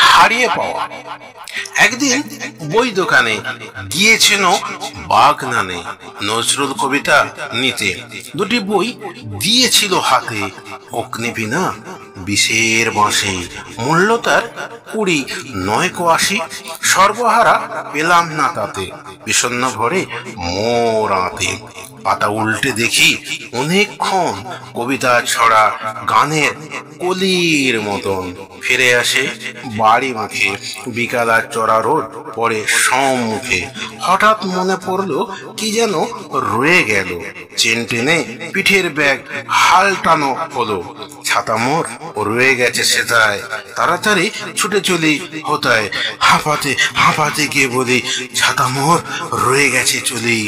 হারিয়ে পাওয়া। একদিন বই দোকানে গিয়েছিল বাগনানে নজরুল কবিতা নিতে। দুটি বই দিয়েছিল হাতে, অগ্নিবীণা বিষের বাঁশি, মূল্য তার 20 9 80। সর্বহারা পেলাম না তাতে, বিষণ্ণ ভরে মোর আঁতে। পাতা উল্টে দেখি অনেকক্ষণ, কবিতা ছড়া গানের কলির মতন। ফিরে আসে বাড়ি মুখে, বিকাল আর চড়া রোদ পড়ে সম্মুখে। হঠাৎ মনে পড়লো কি যেন রয়ে গেল, চেন টেনে পিঠের ব্যাগ হালটানো হলো। ছাতা মোর রয়ে গেছে সেটায়, তাড়াতাড়ি ছুটে চলি হোতায়। হাঁপাতে হাঁপাতে গিয়ে বলি, ছাতা মোর রয়ে গেছে চলি।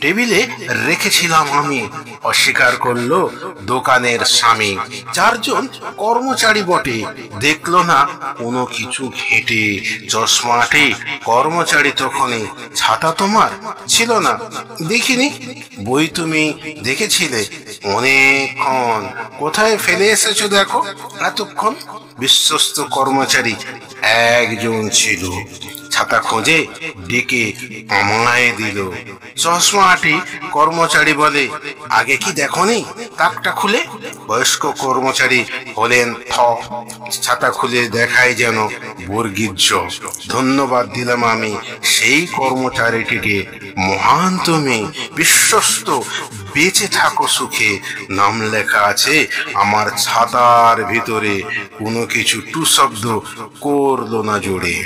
টেবিলে রেখেছিলাম আমি, অস্বীকার করলো দোকানের স্বামী। 4 জন কর্মচারী বটে, দেখলো না কোনো কিছু ঘেঁটে। চশমাটে কর্মচারী তখনই, ছাতা তোমার ছিল না দেখিনি। বই তুমি দেখেছিলে অনেকক্ষণ, কোথায় ফেলে এসেছো দেখো এতক্ষণ। বিশ্বস্ত কর্মচারী একজন ছিল, ছাতা খোঁজে ডেকে আমায় দিল। চশমাটি কর্মচারী বলে, আগে কি দেখোনি তাকটা খুলে? বয়স্ক কর্মচারী হলেন থ, ছাতা খুলে দেখায় যেন বর্গীর জ। ধন্যবাদ দিলাম আমি সেই কর্মচারীটিকে, মহান তুমি, বিশ্বস্ত, বেঁচে থাকো সুখে। নাম লেখা আছে আমার ছাতার ভিতরে, কোনো কিছু টু শব্দ করলো না জোরে।